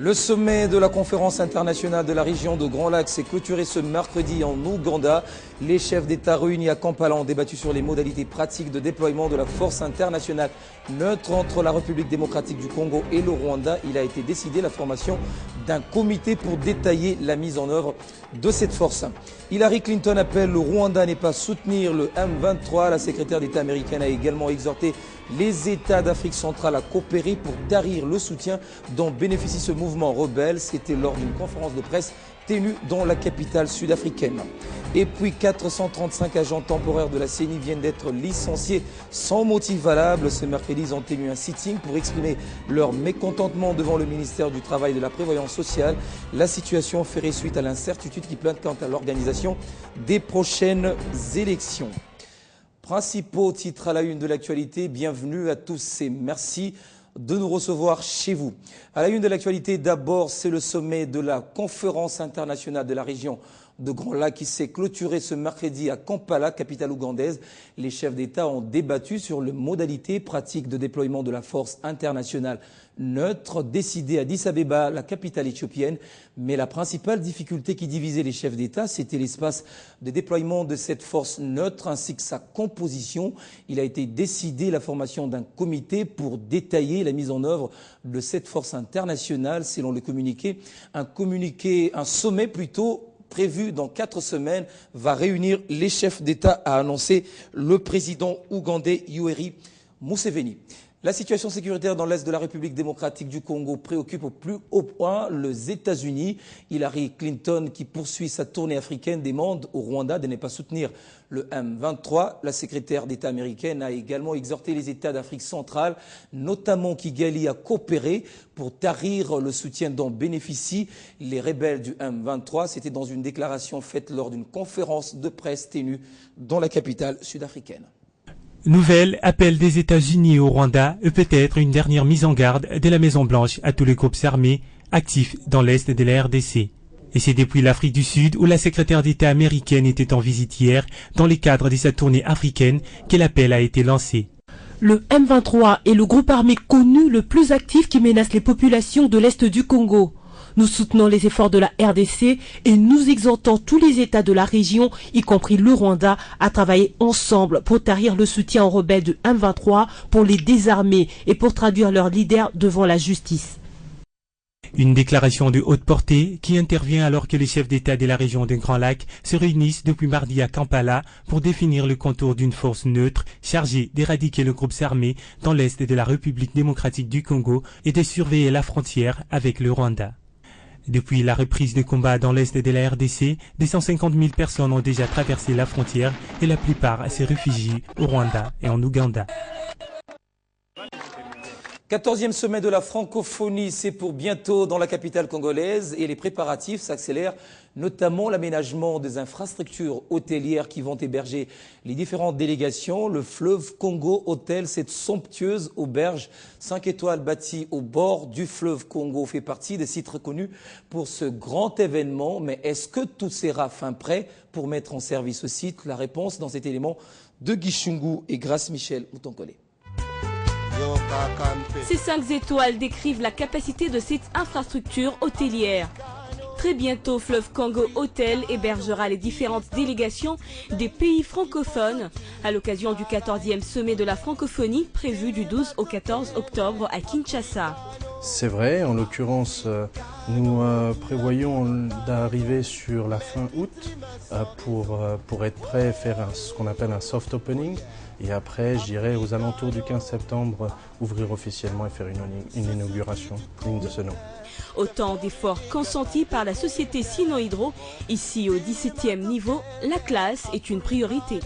Le sommet de la conférence internationale de la région de Grand Lac s'est clôturé ce mercredi en Ouganda. Les chefs d'État réunis à Kampala ont débattu sur les modalités pratiques de déploiement de la force internationale neutre entre la République démocratique du Congo et le Rwanda. Il a été décidé la formation d'un comité pour détailler la mise en œuvre de cette force. Hillary Clinton appelle le Rwanda à ne pas soutenir le M23. La secrétaire d'État américaine a également exhorté les États d'Afrique centrale à coopérer pour tarir le soutien dont bénéficie ce mouvement rebelle. C'était lors d'une conférence de presse tenue dans la capitale sud-africaine. Et puis 435 agents temporaires de la CENI viennent d'être licenciés sans motif valable. Ce mercredi, ils ont tenu un sitting pour exprimer leur mécontentement devant le ministère du Travail et de la Prévoyance sociale. La situation ferait suite à l'incertitude qui plane quant à l'organisation des prochaines élections. Principaux titres à la une de l'actualité, bienvenue à tous et merci de nous recevoir chez vous. À la une de l'actualité, d'abord, c'est le sommet de la conférence internationale de la région de Grand Lac qui s'est clôturé ce mercredi à Kampala, capitale ougandaise. Les chefs d'État ont débattu sur les modalités pratiques de déploiement de la force internationale neutre décidée à Addis Abeba, la capitale éthiopienne. Mais la principale difficulté qui divisait les chefs d'État, c'était l'espace de déploiement de cette force neutre ainsi que sa composition. Il a été décidé la formation d'un comité pour détailler la mise en œuvre de cette force internationale, selon le communiqué. Un sommet plutôt prévu dans 4 semaines va réunir les chefs d'État, a annoncé le président ougandais Yoweri Museveni. La situation sécuritaire dans l'Est de la République démocratique du Congo préoccupe au plus haut point les États-Unis. Hillary Clinton, qui poursuit sa tournée africaine, demande au Rwanda de ne pas soutenir le M23. La secrétaire d'État américaine a également exhorté les États d'Afrique centrale, notamment Kigali, à coopérer pour tarir le soutien dont bénéficient les rebelles du M23. C'était dans une déclaration faite lors d'une conférence de presse tenue dans la capitale sud-africaine. Nouvel appel des États-Unis au Rwanda et peut-être une dernière mise en garde de la Maison-Blanche à tous les groupes armés actifs dans l'Est de la RDC. Et c'est depuis l'Afrique du Sud où la secrétaire d'État américaine était en visite hier dans le cadre de sa tournée africaine que l'appel a été lancé. Le M23 est le groupe armé connu le plus actif qui menace les populations de l'Est du Congo. Nous soutenons les efforts de la RDC et nous exhortons tous les États de la région, y compris le Rwanda, à travailler ensemble pour tarir le soutien aux rebelles du M23, pour les désarmer et pour traduire leurs leaders devant la justice. Une déclaration de haute portée qui intervient alors que les chefs d'État de la région des Grands Lacs se réunissent depuis mardi à Kampala pour définir le contour d'une force neutre chargée d'éradiquer le groupe armé dans l'Est de la République démocratique du Congo et de surveiller la frontière avec le Rwanda. Depuis la reprise des combats dans l'Est de la RDC, des 150 000 personnes ont déjà traversé la frontière et la plupart se réfugient au Rwanda et en Ouganda. 14e sommet de la francophonie, c'est pour bientôt dans la capitale congolaise et les préparatifs s'accélèrent, notamment l'aménagement des infrastructures hôtelières qui vont héberger les différentes délégations. Le fleuve Congo Hôtel, cette somptueuse auberge 5 étoiles bâtie au bord du fleuve Congo, fait partie des sites reconnus pour ce grand événement. Mais est-ce que tout sera fin prêt pour mettre en service ce site? La réponse dans cet élément de Guy Chungu et Grace Michel Moutonkole. Ces 5 étoiles décrivent la capacité de cette infrastructure hôtelière. Très bientôt, Fleuve Congo Hôtel hébergera les différentes délégations des pays francophones à l'occasion du 14e sommet de la francophonie prévu du 12 au 14 octobre à Kinshasa. C'est vrai, en l'occurrence, nous prévoyons d'arriver sur la fin août pour être prêt à faire ce qu'on appelle un soft opening. Et après, je dirais aux alentours du 15 septembre, ouvrir officiellement et faire une inauguration digne de ce nom. Autant d'efforts consentis par la société Sino-Hydro. Ici, au 17e niveau, la classe est une priorité.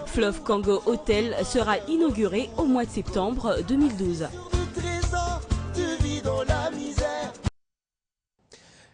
Fleuve Congo Hôtel sera inauguré au mois de septembre 2012.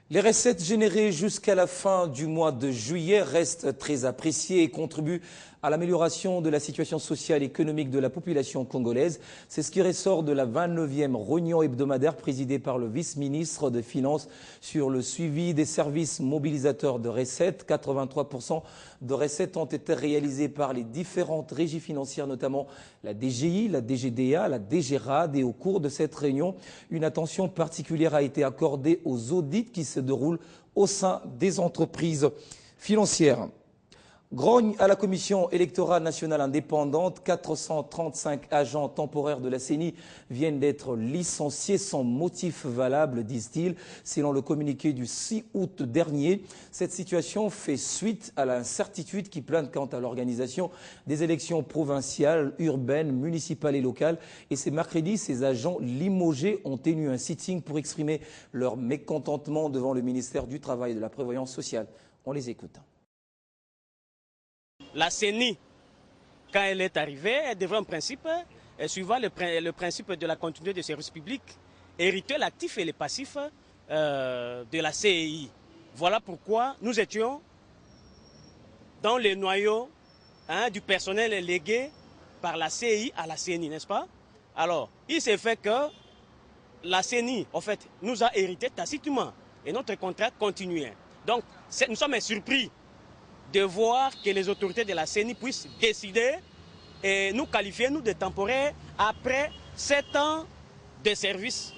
Les recettes générées jusqu'à la fin du mois de juillet restent très appréciées et contribuent à l'amélioration de la situation sociale et économique de la population congolaise. C'est ce qui ressort de la 29e réunion hebdomadaire présidée par le vice-ministre des Finances sur le suivi des services mobilisateurs de recettes. 83% de recettes ont été réalisées par les différentes régies financières, notamment la DGI, la DGDA, la DGRAD. Et au cours de cette réunion, une attention particulière a été accordée aux audits qui se déroulent au sein des entreprises financières. Grogne à la Commission électorale nationale indépendante. 435 agents temporaires de la CENI viennent d'être licenciés sans motif valable, disent-ils, selon le communiqué du 6 août dernier. Cette situation fait suite à l'incertitude qui plane quant à l'organisation des élections provinciales, urbaines, municipales et locales. Et c'est mercredi, ces agents limogés ont tenu un sitting pour exprimer leur mécontentement devant le ministère du Travail et de la Prévoyance sociale. On les écoute. La CENI, quand elle est arrivée, elle devrait en principe, suivant le principe de la continuité des services publics, hériter l'actif et le passif de la CEI. Voilà pourquoi nous étions dans les noyaux du personnel légué par la CEI à la CENI, n'est-ce pas? Alors, il s'est fait que la CENI, en fait, nous a hérité tacitement et notre contrat continuait. Donc, nous sommes surpris de voir que les autorités de la CENI puissent décider et nous qualifier, nous, de temporaires après 7 ans de service.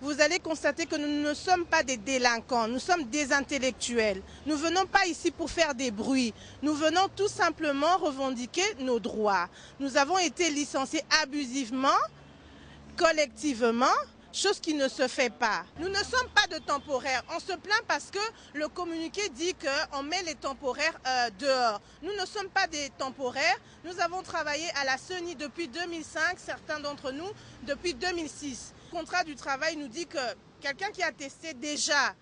Vous allez constater que nous ne sommes pas des délinquants, nous sommes des intellectuels. Nous ne venons pas ici pour faire des bruits. Nous venons tout simplement revendiquer nos droits. Nous avons été licenciés abusivement, collectivement, chose qui ne se fait pas. Nous ne sommes pas de temporaires. On se plaint parce que le communiqué dit qu'on met les temporaires dehors. Nous ne sommes pas des temporaires. Nous avons travaillé à la CENI depuis 2005, certains d'entre nous depuis 2006. Le contrat du travail nous dit que quelqu'un qui a testé déjà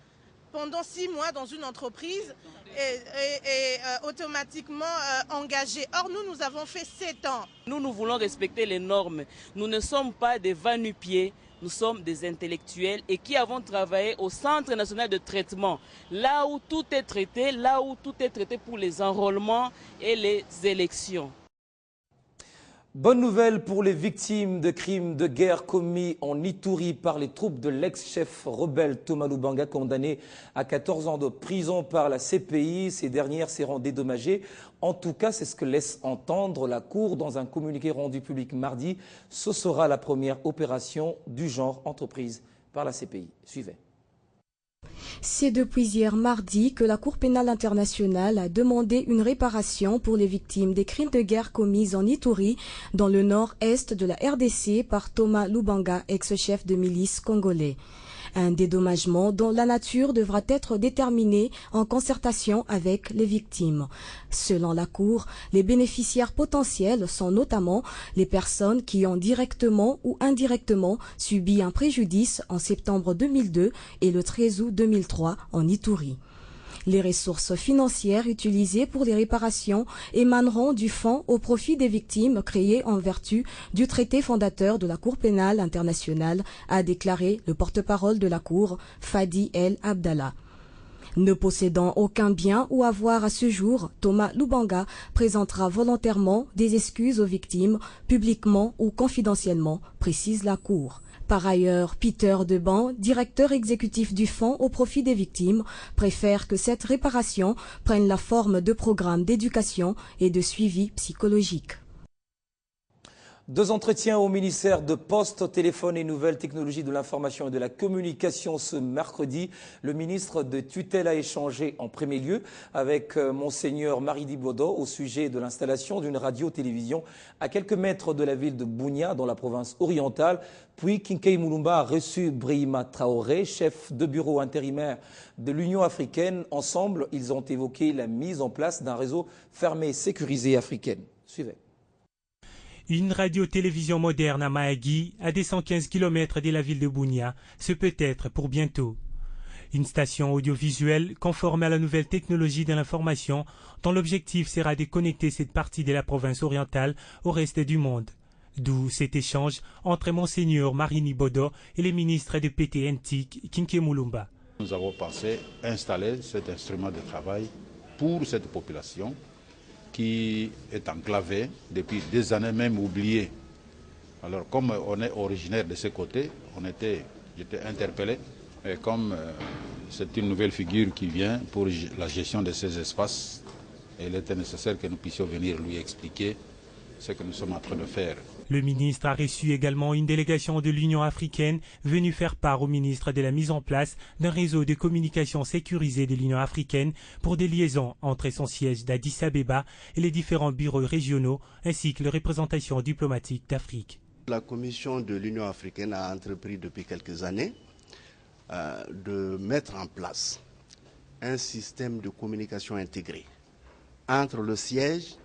pendant 6 mois dans une entreprise est automatiquement engagé. Or, nous avons fait 7 ans. Nous voulons respecter les normes. Nous ne sommes pas des va-nu-pieds. Nous sommes des intellectuels et qui avons travaillé au Centre national de traitement, là où tout est traité, pour les enrôlements et les élections. Bonne nouvelle pour les victimes de crimes de guerre commis en Ituri par les troupes de l'ex-chef rebelle Thomas Lubanga, condamné à 14 ans de prison par la CPI. Ces dernières seront dédommagées. En tout cas, c'est ce que laisse entendre la Cour dans un communiqué rendu public mardi. Ce sera la première opération du genre entreprise par la CPI. Suivez. C'est depuis hier mardi que la Cour pénale internationale a demandé une réparation pour les victimes des crimes de guerre commis en Ituri, dans le nord-est de la RDC, par Thomas Lubanga, ex-chef de milice congolais. Un dédommagement dont la nature devra être déterminée en concertation avec les victimes. Selon la Cour, les bénéficiaires potentiels sont notamment les personnes qui ont directement ou indirectement subi un préjudice en septembre 2002 et le 13 août 2003 en Ituri. Les ressources financières utilisées pour les réparations émaneront du fonds au profit des victimes créé en vertu du traité fondateur de la Cour pénale internationale, a déclaré le porte-parole de la Cour, Fadi El Abdallah. Ne possédant aucun bien ou avoir à ce jour, Thomas Lubanga présentera volontairement des excuses aux victimes, publiquement ou confidentiellement, précise la Cour. Par ailleurs, Peter Deban, directeur exécutif du fonds au profit des victimes, préfère que cette réparation prenne la forme de programmes d'éducation et de suivi psychologique. 2 entretiens au ministère de Poste, Téléphone et Nouvelles Technologies de l'Information et de la Communication ce mercredi. Le ministre de tutelle a échangé en premier lieu avec Monseigneur Maridi Bodo au sujet de l'installation d'une radio-télévision à quelques mètres de la ville de Bunia dans la province orientale. Puis Kinkei Mulumba a reçu Brahima Traoré, chef de bureau intérimaire de l'Union africaine. Ensemble, ils ont évoqué la mise en place d'un réseau fermé et sécurisé africain. Suivez. Une radio-télévision moderne à Mahagi, à 215 km de la ville de Bunia, ce peut être pour bientôt. Une station audiovisuelle conforme à la nouvelle technologie de l'information dont l'objectif sera de connecter cette partie de la province orientale au reste du monde. D'où cet échange entre Monseigneur Marini Bodo et les ministres de PTNT Kinkei Mulumba. Nous avons pensé installer cet instrument de travail pour cette population qui est enclavé depuis des années, même oublié. Alors comme on est originaire de ce côté, j'étais interpellé. Et comme c'est une nouvelle figure qui vient pour la gestion de ces espaces, il était nécessaire que nous puissions venir lui expliquer ce que nous sommes en train de faire. Le ministre a reçu également une délégation de l'Union africaine venue faire part au ministre de la mise en place d'un réseau de communication sécurisé de l'Union africaine pour des liaisons entre son siège d'Addis Abeba et les différents bureaux régionaux ainsi que les représentations diplomatiques d'Afrique. La Commission de l'Union africaine a entrepris depuis quelques années de mettre en place un système de communication intégré entre le siège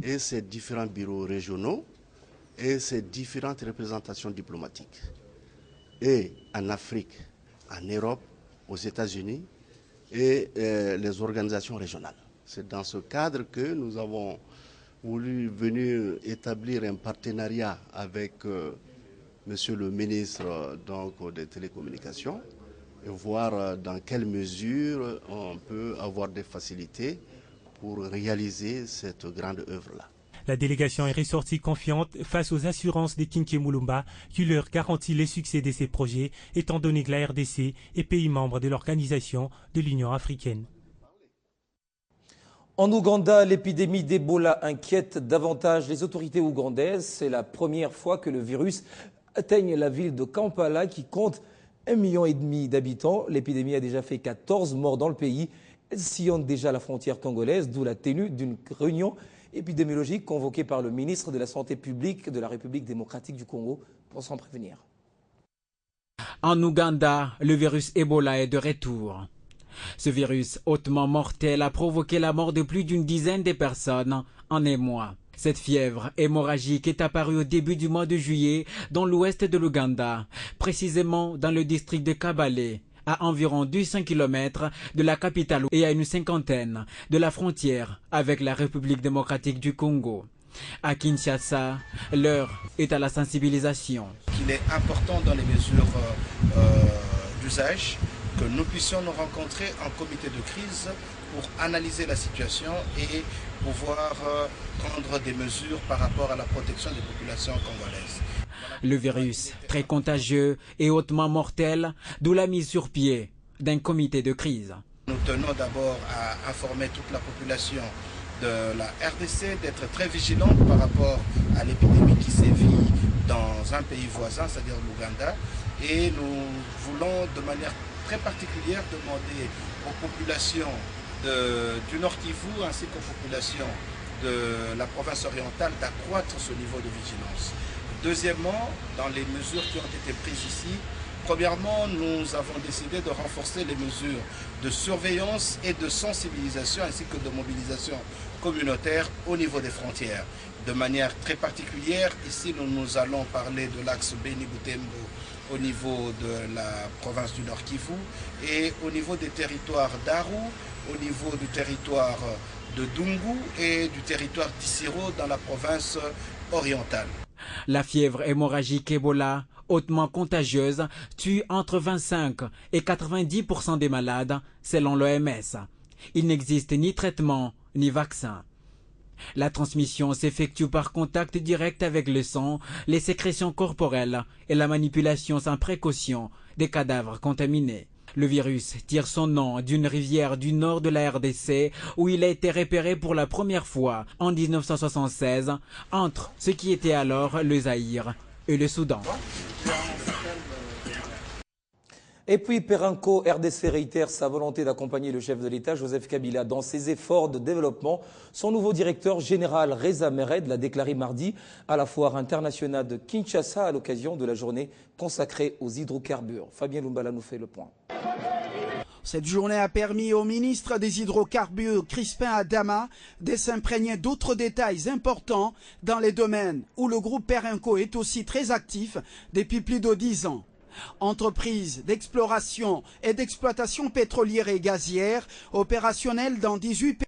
et ses différents bureaux régionaux et ses différentes représentations diplomatiques. Et en Afrique, en Europe, aux États-Unis et les organisations régionales. C'est dans ce cadre que nous avons voulu venir établir un partenariat avec Monsieur le ministre des Télécommunications et voir dans quelle mesure on peut avoir des facilités pour réaliser cette grande œuvre-là. La délégation est ressortie confiante face aux assurances de Kinké Moulumba qui leur garantit le succès de ces projets étant donné que la RDC est pays membre de l'Organisation de l'Union africaine. En Ouganda, l'épidémie d'Ebola inquiète davantage les autorités ougandaises. C'est la première fois que le virus atteigne la ville de Kampala qui compte 1,5 million d'habitants. L'épidémie a déjà fait 14 morts dans le pays. Elle sillonne déjà la frontière congolaise, d'où la tenue d'une réunion épidémiologique convoquée par le ministre de la Santé publique de la République démocratique du Congo pour s'en prévenir. En Ouganda, le virus Ebola est de retour. Ce virus hautement mortel a provoqué la mort de plus d'une dizaine de personnes en un mois. Cette fièvre hémorragique est apparue au début du mois de juillet dans l'ouest de l'Ouganda, précisément dans le district de Kabale, à environ 200 km de la capitale et à une cinquantaine de la frontière avec la République démocratique du Congo. À Kinshasa, l'heure est à la sensibilisation. Il est important dans les mesures d'usage que nous puissions nous rencontrer en comité de crise pour analyser la situation et pouvoir prendre des mesures par rapport à la protection des populations congolaises. Le virus, très contagieux et hautement mortel, d'où la mise sur pied d'un comité de crise. Nous tenons d'abord à informer toute la population de la RDC d'être très vigilante par rapport à l'épidémie qui sévit dans un pays voisin, c'est-à-dire l'Ouganda. Et nous voulons de manière très particulière demander aux populations du Nord Kivu ainsi qu'aux populations de la province orientale d'accroître ce niveau de vigilance. Deuxièmement, dans les mesures qui ont été prises ici, premièrement, nous avons décidé de renforcer les mesures de surveillance et de sensibilisation ainsi que de mobilisation communautaire au niveau des frontières. De manière très particulière, ici nous allons parler de l'axe Beni-Butembo au niveau de la province du Nord Kivu et au niveau des territoires d'Aru, au niveau du territoire de Dungu et du territoire d'Issiro dans la province orientale. La fièvre hémorragique Ebola, hautement contagieuse, tue entre 25 et 90% des malades, selon l'OMS. Il n'existe ni traitement ni vaccin. La transmission s'effectue par contact direct avec le sang, les sécrétions corporelles et la manipulation sans précaution des cadavres contaminés. Le virus tire son nom d'une rivière du nord de la RDC où il a été repéré pour la première fois en 1976 entre ce qui était alors le Zaïre et le Soudan. Et puis Perenco RDC réitère sa volonté d'accompagner le chef de l'État, Joseph Kabila, dans ses efforts de développement. Son nouveau directeur général, Reza Mered, l'a déclaré mardi à la foire internationale de Kinshasa à l'occasion de la journée consacrée aux hydrocarbures. Fabien Lumbala nous fait le point. Cette journée a permis au ministre des Hydrocarbures, Crispin Adama, de s'imprégner d'autres détails importants dans les domaines où le groupe Perenco est aussi très actif depuis plus de 10 ans. Entreprise d'exploration et d'exploitation pétrolière et gazière opérationnelle dans 18 pays.